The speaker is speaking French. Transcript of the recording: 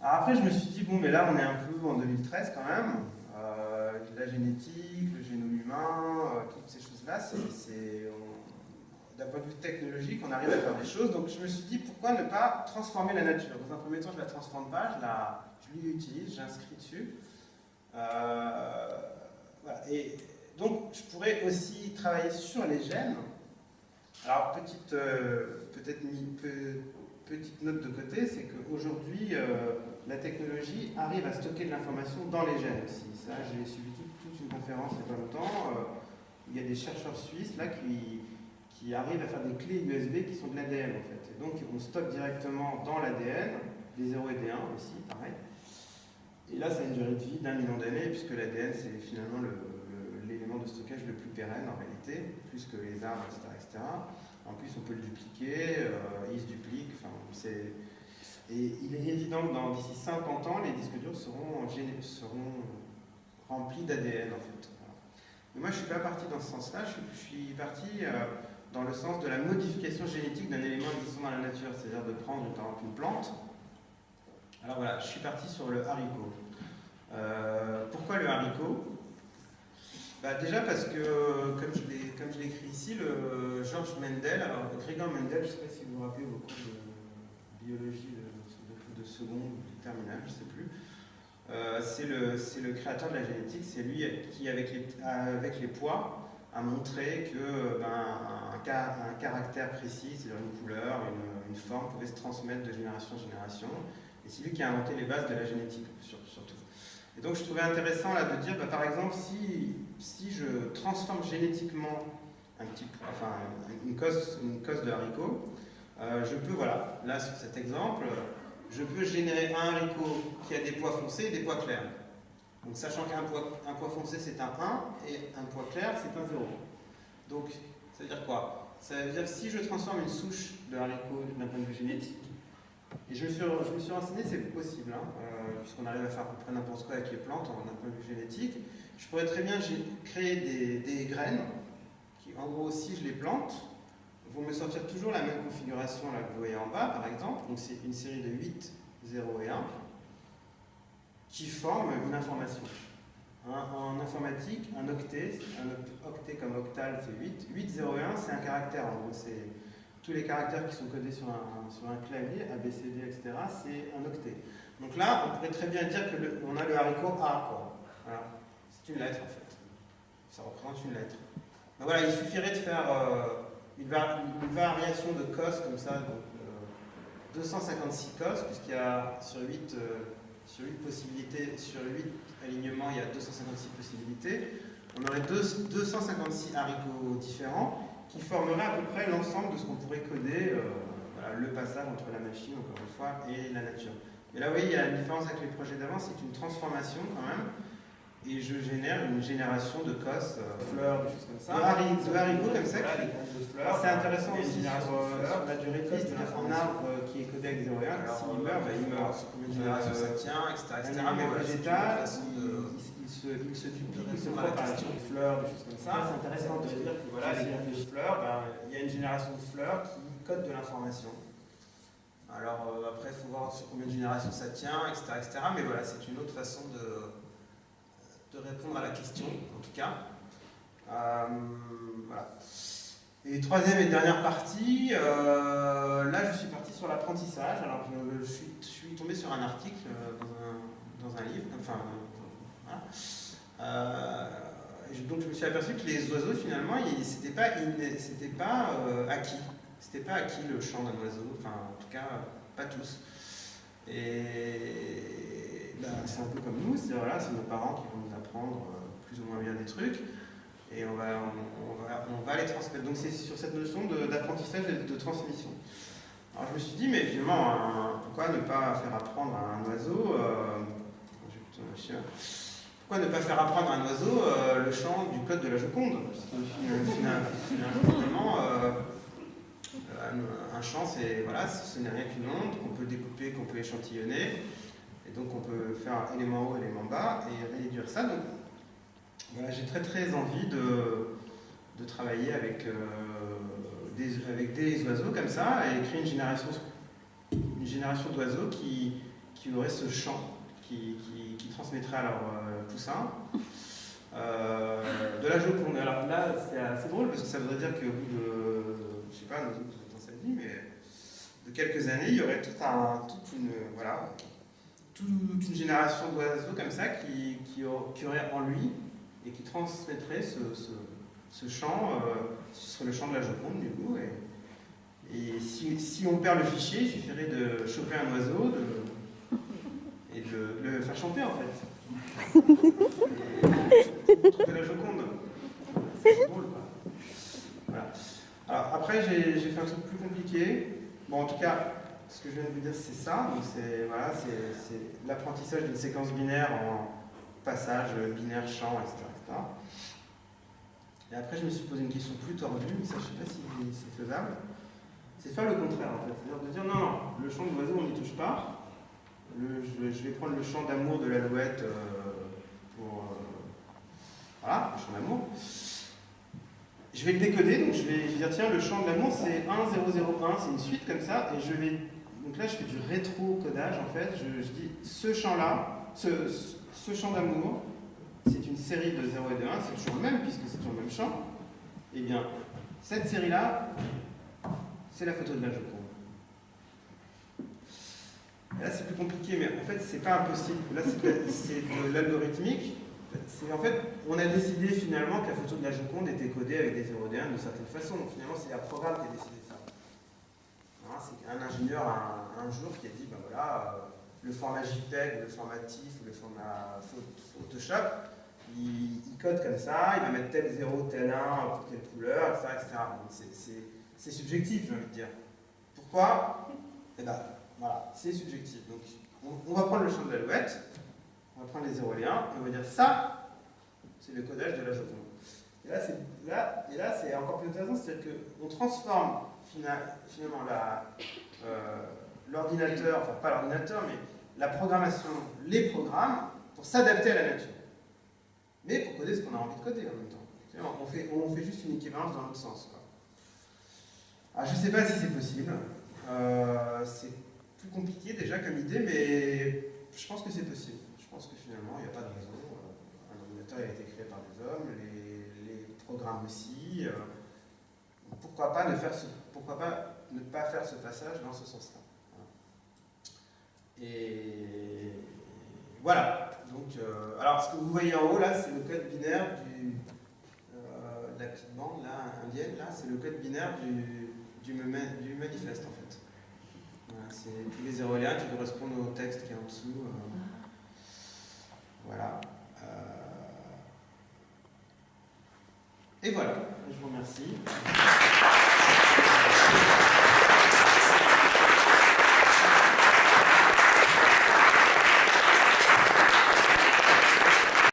Alors après, je me suis dit, bon, mais là, on est un peu en 2013 quand même. La génétique, le génome humain, toutes ces choses-là, d'un point de vue technologique, on arrive à faire des choses. Donc je me suis dit, pourquoi ne pas transformer la nature? Dans un premier temps, je ne la transforme pas, je l'utilise, j'inscris dessus. Voilà. Et donc, je pourrais aussi travailler sur les gènes. Alors, petite note de côté, c'est qu'aujourd'hui, la technologie arrive à stocker de l'information dans les gènes aussi. Ça, j'ai suivi toute une conférence il n'y a pas longtemps. Il y a des chercheurs suisses là qui arrivent à faire des clés USB qui sont de l'ADN en fait. Et donc, on stocke directement dans l'ADN, des 0 et des 1 aussi, pareil. Et là, ça a une durée de vie d'1 million d'années, puisque l'ADN, c'est finalement l'élément de stockage le plus pérenne en réalité, plus que les arbres, etc. etc. En plus, on peut le dupliquer, il se duplique. Et il est évident que d'ici 50 ans, les disques durs seront remplis d'ADN en fait. Voilà. Mais moi, je ne suis pas parti dans ce sens-là, je suis parti dans le sens de la modification génétique d'un élément existant dans la nature, c'est-à-dire de prendre par exemple une plante. Alors voilà, je suis parti sur le haricot. Pourquoi le haricot? Déjà parce que, comme je l'ai écrit ici, le George Mendel, alors Gregor Mendel, je ne sais pas si vous vous rappelez vos cours de biologie de seconde ou de terminale, je ne sais plus. C'est le créateur de la génétique, c'est lui qui, avec les poids, a montré que un caractère précis, c'est-à-dire une couleur, une forme, pouvait se transmettre de génération en génération. Et c'est lui qui a inventé les bases de la génétique, surtout. Et donc je trouvais intéressant là de dire, par exemple, si je transforme génétiquement une cosse de haricot, je peux, voilà, là sur cet exemple, je peux générer un haricot qui a des pois foncés et des pois clairs. Donc sachant qu'un pois foncé c'est un 1 et un pois clair c'est un 0. Donc ça veut dire quoi? Ça veut dire que si je transforme une souche de haricot d'un point de vue génétique, et je me suis renseigné, c'est possible, puisqu'on arrive à faire à peu près n'importe quoi avec les plantes d'un point de vue génétique. Je pourrais très bien créer des graines qui, en gros, si je les plante, vont me sortir toujours la même configuration là, que vous voyez en bas, par exemple. Donc c'est une série de 8, 0 et 1 qui forment une information. En informatique, un octet comme octal, c'est 8. 8, 0 et 1, c'est un caractère. En gros, c'est tous les caractères qui sont codés sur un clavier, A, B, C, D, etc., c'est un octet. Donc là, on pourrait très bien dire qu'on a le haricot A, quoi. Voilà. C'est une lettre, en fait. Ça représente une lettre. Donc voilà, il suffirait de faire une variation de cos comme ça, donc 256 cos, puisqu'il y a sur 8 possibilités, sur 8 alignements, il y a 256 possibilités. On aurait 256 haricots différents qui formeraient à peu près l'ensemble de ce qu'on pourrait coder, voilà, le passage entre la machine, encore une fois, et la nature. Mais là, vous voyez, il y a une différence avec les projets d'avant, c'est une transformation quand même. Et je génère une génération de cos, fleurs, des choses comme ça. De haricots comme ça. C'est intéressant aussi sur la durée de vie, c'est-à-dire un arbre qui est codé avec 0 et 1, s'il meurt, il meurt. Sur combien de générations ça tient, etc. Mais voilà, végétal, il se duplique, il se propage. Des fleurs, des choses comme ça. C'est intéressant de dire que voilà, s'il y a des fleurs, il y a une génération de fleurs qui code de l'information. Alors après, il faut voir sur combien de générations ça tient, etc. Mais voilà, c'est une autre façon de répondre à la question, en tout cas. Voilà. Et troisième et dernière partie, là je suis parti sur l'apprentissage. Alors je suis tombé sur un article dans un livre, enfin voilà. Donc je me suis aperçu que les oiseaux finalement, c'était pas acquis. C'était pas acquis le chant d'un oiseau, enfin en tout cas pas tous. Et c'est un peu comme nous, c'est voilà, nos parents qui vont nous apprendre plus ou moins bien des trucs, et on va les transmettre. Donc c'est sur cette notion d'apprentissage et de transmission. Alors je me suis dit, mais finalement, pourquoi ne pas faire apprendre à un oiseau, pourquoi ne pas faire apprendre à un oiseau le chant du code de la Joconde? Parce que finalement, un chant, voilà, ce n'est rien qu'une onde qu'on peut découper, qu'on peut échantillonner. Et donc on peut faire élément haut, élément bas et réduire ça. Donc voilà, j'ai très envie de travailler avec des oiseaux comme ça et créer une génération d'oiseaux qui aurait ce champ qui transmettrait à leur poussin de la Joconde. Alors là, c'est assez drôle parce que ça voudrait dire qu'au bout de, je sais pas, nous autres, vous êtes en samedi, mais de quelques années, il y aurait toute une génération d'oiseaux comme ça qui aurait en lui et qui transmettrait ce chant sur le chant de la Joconde, du coup. Et si on perd le fichier, il suffirait de choper un oiseau et de le faire chanter, en fait. Et trouver la Joconde. C'est drôle, quoi. Voilà. Alors, après, j'ai fait un truc plus compliqué. Bon, en tout cas, ce que je viens de vous dire, c'est ça. Donc, c'est l'apprentissage d'une séquence binaire en passage binaire, champ, etc. Et après, je me suis posé une question plus tordue, mais ça, je ne sais pas si c'est faisable. C'est faire le contraire, en fait. C'est-à-dire de dire, non, le chant de l'oiseau, on n'y touche pas. Je vais prendre le chant d'amour de l'alouette voilà, le chant d'amour. Je vais le décoder, donc je vais dire, tiens, le chant de l'amour, c'est 1, 0, 0, 1, c'est une suite comme ça, et donc là, je fais du rétro-codage, en fait. Je dis, ce chant-là, ce chant d'amour, c'est une série de 0 et de 1, c'est toujours le même, puisque c'est toujours le même chant. Eh bien, cette série-là, c'est la photo de la Joconde. Et là, c'est plus compliqué, mais en fait, c'est pas impossible. Là, c'est de l'algorithmique. En fait, on a décidé finalement que la photo de la Joconde était codée avec des 0 et des 1 d'une certaine façon. Donc finalement, c'est un programme qui a décidé ça. Hein, c'est un ingénieur un jour qui a dit, ben voilà, le format JPEG, le format TIFF, ou le format Photoshop, il code comme ça, il va mettre tel 0, tel 1, pour quelle couleur, etc. C'est subjectif, j'ai envie de dire. Pourquoi? Eh ben, voilà, c'est subjectif. Donc, on va prendre le champ de l'alouette, on va prendre les 0 et les 1, et on va dire ça, c'est le codage de la Joconde. Et là, c'est encore plus intéressant, c'est-à-dire qu'on transforme finalement l'ordinateur, enfin pas l'ordinateur, mais la programmation, les programmes, pour s'adapter à la nature. Mais pour coder ce qu'on a envie de coder en même temps. On fait juste une équivalence dans l'autre sens, quoi. Alors, je ne sais pas si c'est possible. C'est plus compliqué déjà comme idée, mais je pense que c'est possible. Je pense que finalement, il n'y a pas de raison. Un ordinateur a été créé par des hommes, les programmes aussi. Pourquoi pas ne pas faire ce passage dans ce sens-là. Et voilà. Donc, alors, ce que vous voyez en haut, là, c'est le code binaire de la petite bande là, indienne. Là, c'est le code binaire du manifeste, en fait. Voilà, c'est tous les 0 et les 1 qui correspondent au texte qui est en dessous. Voilà. Et voilà. Je vous remercie.